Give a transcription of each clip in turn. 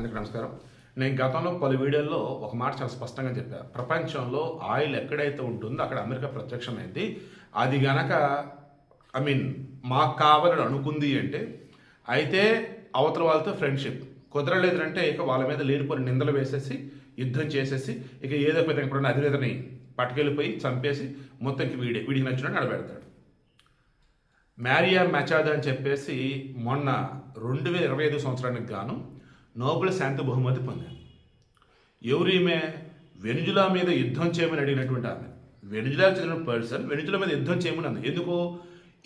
అందరికీ నమస్కారం. నేను గతంలో పలు వీడియోల్లో ఒక మాట చాలా స్పష్టంగా చెప్పాను. ప్రపంచంలో ఆయిల్ ఎక్కడైతే ఉంటుందో అక్కడ అమెరికా ప్రత్యక్షమైంది. అది గనక మాకు కావాలని అనుకుంది అంటే అయితే అవతల వాళ్ళతో ఫ్రెండ్షిప్ కుదరలేదంటే ఇక వాళ్ళ మీద లేనిపోయిన నిందలు వేసేసి యుద్ధం చేసేసి ఇక ఏదో పెద్ద అధినేతని పట్టుకెళ్ళిపోయి చంపేసి మొత్తంకి వీడికి నచ్చినట్టు నడబెడతాడు. మ్యారియా మచాదో అని చెప్పేసి మొన్న 2025 సంవత్సరానికి గాను నోబెల్ శాంతి బహుమతి పొందారు. ఎవరీమే? వెనిజులా మీద యుద్ధం చేయమని అడిగినటువంటి ఆమె. వెనిజులాకు చెందిన పర్సన్ వెనిజులా మీద యుద్ధం చేయమని అంది. ఎందుకు?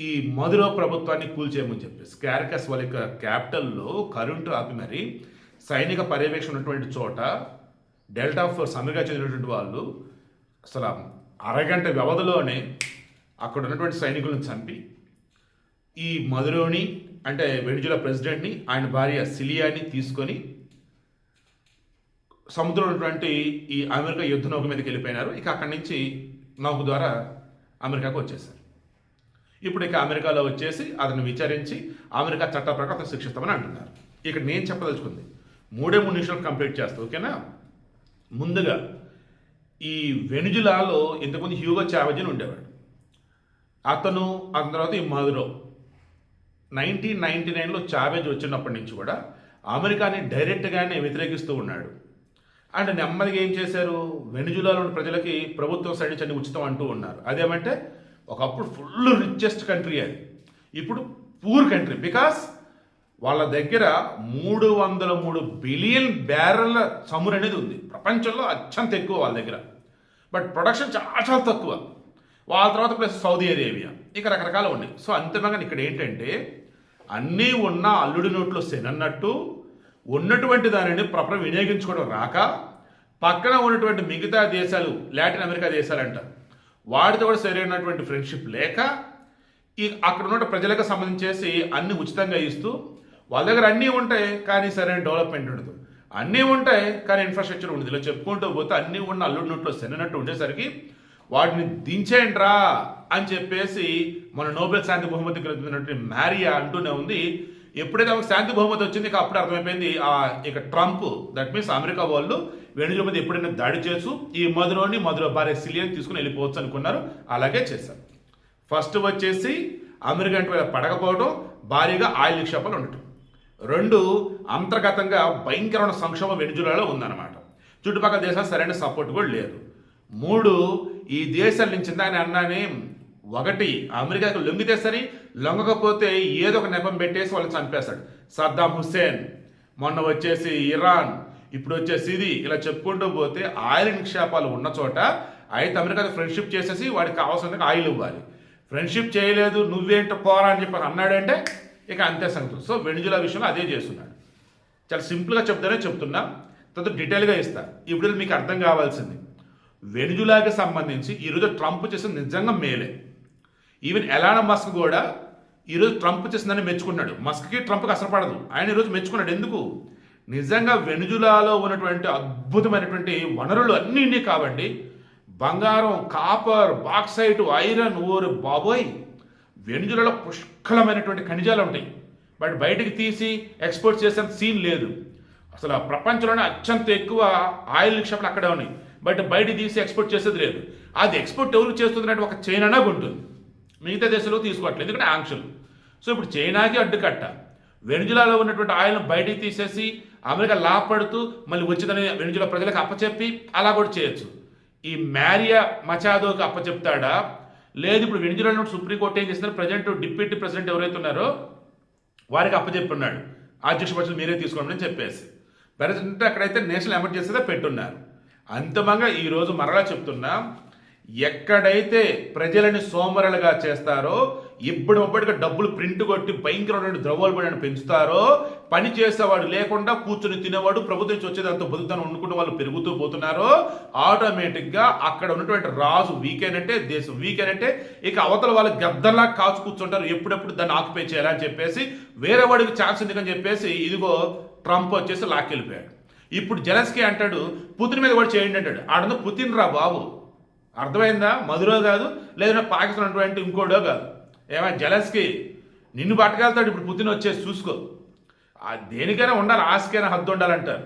ఈ మధురో ప్రభుత్వాన్ని కూల్చేయమని చెప్పేసి క్యారకస్ వాళ్ళ క్యాపిటల్లో కరెంటు ఆపి మరి సైనిక పర్యవేక్షణ ఉన్నటువంటి చోట డెల్టా ఫోర్స్ అమెరికా చెందినటువంటి వాళ్ళు అసలు అరగంట వ్యవధిలోనే అక్కడ ఉన్నటువంటి సైనికులను చంపి ఈ మధురోని అంటే వెనిజులా ప్రెసిడెంట్ని ఆయన భార్య సిలియాని తీసుకొని సముద్రంలో ఉన్నటువంటి ఈ అమెరికా యుద్ధ నౌక మీదకి వెళ్ళిపోయినారు. ఇక అక్కడి నుంచి నౌక ద్వారా అమెరికాకు వచ్చేసారు. ఇప్పుడు ఇక అమెరికాలో వచ్చేసి అతను విచారించి అమెరికా చట్ట ప్రకారం అతను శిక్షిస్తామని అంటున్నారు. ఇక్కడ నేను చెప్పదలుచుకుంది 3 నిమిషాలు కంప్లీట్ చేస్తా, ఓకేనా? ముందుగా ఈ వెనిజులాలో ఇంతకుముందు హ్యూగో చావెజ్ అని ఉండేవాడు. అతని తర్వాత ఈ మధురో 1999లో చావెజ్ వచ్చినప్పటి నుంచి కూడా అమెరికాని డైరెక్ట్గానే వ్యతిరేకిస్తూ ఉన్నాడు. అండ్ నెమ్మదిగా ఏం చేశారు? వెనిజులాలోని ప్రజలకి ప్రభుత్వం సైడ్ నుంచి అన్ని ఉచితం అంటూ ఉన్నారు. అదేమంటే ఒకప్పుడు ఫుల్ రిచెస్ట్ కంట్రీ, అది ఇప్పుడు పూర్ కంట్రీ. బికాస్ వాళ్ళ దగ్గర 303 బిలియన్ బ్యారెల్ల చమురు అనేది ఉంది. ప్రపంచంలో అత్యంత ఎక్కువ వాళ్ళ దగ్గర. బట్ ప్రొడక్షన్ చాలా చాలా తక్కువ. వాళ్ళ తర్వాత ప్లస్ సౌదీ అరేబియా, ఇక రకరకాలు ఉన్నాయి. సో అంతిమంగా ఇక్కడ ఏంటంటే అన్నీ ఉన్న అల్లుడి నోట్లో శనన్నట్టు ఉన్నటువంటి దానిని ప్రాపర్ వినియోగించుకోవడం రాక పక్కన ఉన్నటువంటి మిగతా దేశాలు, లాటిన్ అమెరికా దేశాలంట, వాటితో కూడా సరైనటువంటి ఫ్రెండ్షిప్ లేక ఈ అక్కడ ఉన్న ప్రజలకు సంబంధించేసి అన్ని ఉచితంగా ఇస్తూ వాళ్ళ దగ్గర అన్నీ ఉంటాయి కానీ సరైన డెవలప్మెంట్ ఉండదు, అన్నీ ఉంటాయి కానీ ఇన్ఫ్రాస్ట్రక్చర్ ఉండదు. ఇలా చెప్పుకుంటూ పోతే అన్నీ ఉన్న అల్లుడి నోట్లో శనన్నట్టు ఉండేసరికి వాటిని దించేయండ్రా అని చెప్పేసి మన నోబెల్ శాంతి బహుమతి గ్రహించినటువంటి మ్యారియా అంటూనే ఉంది. ఎప్పుడైతే ఆమెకు శాంతి బహుమతి వచ్చింది ఇక అప్పుడు అర్థమైపోయింది ఇక ట్రంప్, దట్ మీన్స్ అమెరికా వాళ్ళు వెనిజులా మీద ఎప్పుడైనా దాడి చేస్తూ ఈ మధురో భార్య సిలియన్ తీసుకుని వెళ్ళిపోవచ్చు అనుకున్నారు. అలాగే చేశారు. ఫస్ట్ వచ్చేసి అమెరికా అంటే పడకపోవడం, భారీగా ఆయిల్ నిక్షేపాలు ఉండటం. 2 అంతర్గతంగా భయంకరమైన సంక్షోభం వెనిజులాలో ఉందన్నమాట. చుట్టుపక్కల దేశాలు సరైన సపోర్ట్ కూడా లేదు. 3 ఈ దేశాల నుంచి ఆయన అన్నానే, 1 అమెరికాకు లొంగితే సరి, లొంగకపోతే ఏదో ఒక నెపం పెట్టేసి వాళ్ళని చంపేస్తాడు. సద్దాం హుస్సేన్, మొన్న వచ్చేసి ఇరాన్, ఇప్పుడు వచ్చేసి ఇది, ఇలా చెప్పుకుంటూ పోతే ఆయిల్ నిక్షేపాలు ఉన్న చోట అయితే అమెరికాతో ఫ్రెండ్షిప్ చేసేసి వాడికి కావాల్సిన ఆయిల్ ఇవ్వాలి. ఫ్రెండ్షిప్ చేయలేదు, నువ్వేంటో పోరా అని చెప్పి అన్నాడంటే ఇక అంతే సంగతి. సో వెనిజులా విషయంలో అదే చేస్తున్నాడు. చాలా సింపుల్గా చెప్తున్నా, తర్వాత డీటెయిల్గా ఇస్తా. ఇప్పుడు మీకు అర్థం కావాల్సింది, వెనిజులాకి సంబంధించి ఈరోజు ట్రంప్ చేసిన నిజంగా మేలే. ఈవెన్ ఎలాన్ మస్క్ కూడా ఈరోజు ట్రంప్ చేసిందని మెచ్చుకున్నాడు. మస్క్కి ట్రంప్కి అసలు పడదు, ఆయన ఈరోజు మెచ్చుకున్నాడు. ఎందుకు? నిజంగా వెనిజులాలో ఉన్నటువంటి అద్భుతమైనటువంటి వనరులు అన్నీ కావండి. బంగారం, కాపర్, బాక్సైట్, ఐరన్, ఓరు బాబోయ్, వెనిజులాలో పుష్కలమైనటువంటి ఖనిజాలు ఉంటాయి. బట్ బయటికి తీసి ఎక్స్పోర్ట్ చేసేంత సీన్ లేదు. అసలు ప్రపంచంలోనే అత్యంత ఎక్కువ ఆయిల్ నిక్షేపాలు అక్కడే ఉన్నాయి. బట్ బయట తీసి ఎక్స్పోర్ట్ చేసేది లేదు. అది ఎక్స్పోర్ట్ ఎవరికి చేస్తుందంటే ఒక చైనానా ఉంటుంది, మిగతా దేశాలకు తీసుకోవట్లేదు, ఎందుకంటే ఆంక్షలు. సో ఇప్పుడు చైనాకి అడ్డుకట్ట. వెనిజులాలో ఉన్నటువంటి ఆయిల్ను బయటికి తీసేసి అమెరికా లాభపడుతూ మళ్ళీ వచ్చిందని వెనిజులా ప్రజలకు అప్పచెప్పి అలా కూడా చేయొచ్చు. ఈ మ్యారియా మచాదోకి అప్పచెప్తాడా? లేదు, ఇప్పుడు వెనిజులాలో సుప్రీంకోర్టు ఏం చేస్తున్నారు, ప్రజెంట్ డిప్యూటీ ప్రెసిడెంట్ ఎవరైతే ఉన్నారో వారికి అప్పచెప్పున్నాడు, అధ్యక్ష పదవులు మీరే తీసుకోండి అని చెప్పేసి. ప్రెసిడెంట్ అక్కడైతే నేషనల్ ఎమర్జెన్సీగా పెట్టున్నారు. అంతిమంగా ఈరోజు మరలా చెప్తున్నా, ఎక్కడైతే ప్రజలని సోమరులుగా చేస్తారో, ఇప్పటికప్పుడు డబ్బులు ప్రింట్ కొట్టి భయంకరమైన ద్రవ్యోల్బణాన్ని పెంచుతారో, పని చేసేవాడు లేకుండా కూర్చుని తినేవాడు, ప్రభుత్వం నుంచి వచ్చేదంతా బతుకుతాను వండుకునే వాళ్ళు పెరుగుతూ పోతున్నారో, ఆటోమేటిక్గా అక్కడ ఉన్నటువంటి రాజు వీకెనంటే, దేశం వీకెనంటే, ఇక అవతల వాళ్ళు గద్దల్లా కాచు కూర్చుంటారు. ఎప్పుడెప్పుడు దాన్ని ఆక్యుపై చేయాలని చెప్పేసి, వేరే వాడికి ఛాన్స్ ఎందుకని చెప్పేసి ఇదిగో ట్రంప్ వచ్చేసి లాక్కెళ్ళిపోయాడు. ఇప్పుడు జెలెన్స్కీ అంటాడు పుతిన్ మీద కూడా చేయండి అంటాడు. ఆడందు పుతిన్ రా బాబు, అర్థమైందా? మధురో కాదు, లేదంటే పాకిస్తాన్ అటువంటి ఇంకోటో కాదు. ఏమైనా జెలెన్స్కీ నిన్ను పట్టుకెళ్తాడు ఇప్పుడు పుతిన్ వచ్చేసి చూసుకో. దేనికైనా ఉండాలి, ఆశకైనా హద్దు ఉండాలంటారు.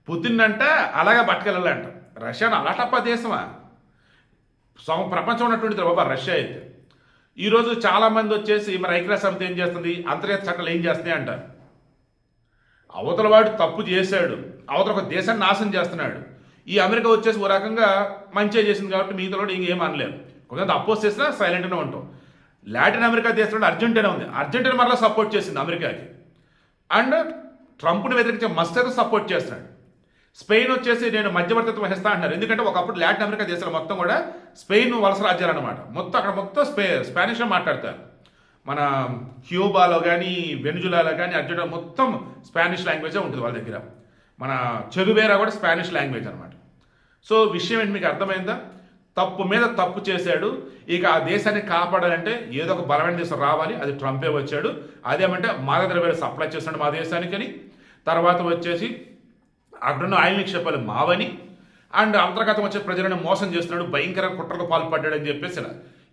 పుతిన్ అంటే అలాగే పట్టుకెళ్ళాలంటారు. రష్యాను అలాటప్ప దేశమా? ప్రపంచం ఉన్నటువంటిది బాబా రష్యా అయితే. ఈరోజు చాలామంది వచ్చేసి మరి ఐక్యరాజ్య సమితి ఏం చేస్తుంది, అంతర్జాతీయ చట్టాలు ఏం చేస్తున్నాయి అంటారు. అవతల వాడు తప్పు చేశాడు, అవతల ఒక దేశాన్ని నాశనం చేస్తున్నాడు. ఈ అమెరికా వచ్చేసి ఓ రకంగా మంచిగా చేసింది కాబట్టి మిగతా కూడా ఇంకేం అనలేరు. కొంచెం అపోజ్ చేసినా సైలెంట్గానే ఉంటాం. లాటిన్ అమెరికా దేశంలో అర్జెంటీనా ఉంది, అర్జెంటీనా మరలా సపోర్ట్ చేసింది అమెరికాకి. అండ్ ట్రంప్ని వ్యతిరేకించే మస్తర్ సపోర్ట్ చేస్తున్నాడు. స్పెయిన్ వచ్చేసి నేను మధ్యవర్తిత్వం వహిస్తా అంటున్నారు. ఎందుకంటే ఒకప్పుడు లాటిన్ అమెరికా దేశాలు మొత్తం కూడా స్పెయిన్ వలస రాజ్యాలు అనమాట. మొత్తం అక్కడ మొత్తం స్పానిష్లో మాట్లాడతారు. మన క్యూబాలో కానీ వెనుజులాలో కానీ అర్జెంటీనా మొత్తం స్పానిష్ లాంగ్వేజే ఉంటుంది వాళ్ళ దగ్గర. మన చెగువేరా కూడా స్పానిష్ లాంగ్వేజ్ అనమాట. సో విషయం ఏంటి మీకు అర్థమైందా? తప్పు మీద తప్పు చేశాడు. ఇక ఆ దేశాన్ని కాపాడాలంటే ఏదో ఒక బలమైన దేశం రావాలి, అది ట్రంపే వచ్చాడు. అదేమంటే మాదక ద్రవ్యాలు సప్లై చేస్తున్నాడు మా దేశానికని, తర్వాత వచ్చేసి అక్కడున్న ఆయిల్ నిక్షేపాలు మావని, అండ్ అంతర్గతం వచ్చే ప్రజలను మోసం చేస్తున్నాడు, భయంకర కుట్రకు పాల్పడ్డాడు అని చెప్పేసి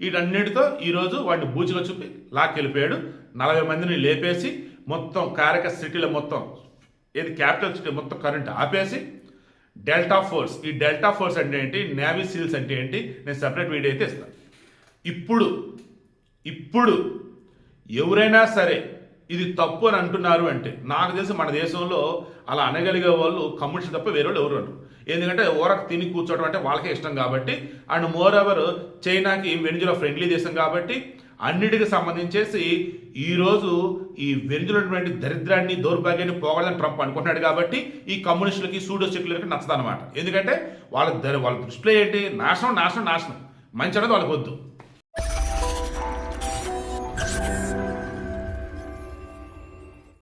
వీటన్నిటితో ఈరోజు వాడిని బూచిలో చూపి లాక్కెళ్ళిపోయాడు. 40 మందిని లేపేసి మొత్తం కారక సిటీలో మొత్తం ఏది క్యాపిటల్ సిటీ మొత్తం కరెంట్ ఆపేసి డెల్టా ఫోర్స్, ఈ డెల్టా ఫోర్స్ అంటే ఏంటి, నేవీ సీల్స్ అంటే ఏంటి, నేను సెపరేట్ వీడియో అయితే ఇస్తాను. ఇప్పుడు ఎవరైనా సరే ఇది తప్పు అని అంటున్నారు అంటే నాకు తెలిసి మన దేశంలో అలా అనగలిగే వాళ్ళు కమ్యూనిస్ట్ తప్ప వేరే వాళ్ళు ఎవరు అంటారు. ఎందుకంటే ఓరకు తిని కూర్చోవడం అంటే వాళ్ళకే ఇష్టం కాబట్టి, అండ్ మోర్ ఎవర్ చైనాకి వెనిజులా ఫ్రెండ్లీ దేశం కాబట్టి అన్నిటికి సంబంధించేసి ఈరోజు ఈ వెనిజులటువంటి దరిద్రాన్ని దౌర్భాగ్యాన్ని పోగొడదని ట్రంప్ అనుకుంటున్నాడు. కాబట్టి ఈ కమ్యూనిస్టులకి సూడో సెక్యులర్కి నచ్చదన్నమాట. ఎందుకంటే వాళ్ళ దృష్టిలో ఏంటి, నాశనం నాశనం నాశనం, మంచి అనేది వాళ్ళకి వద్దు.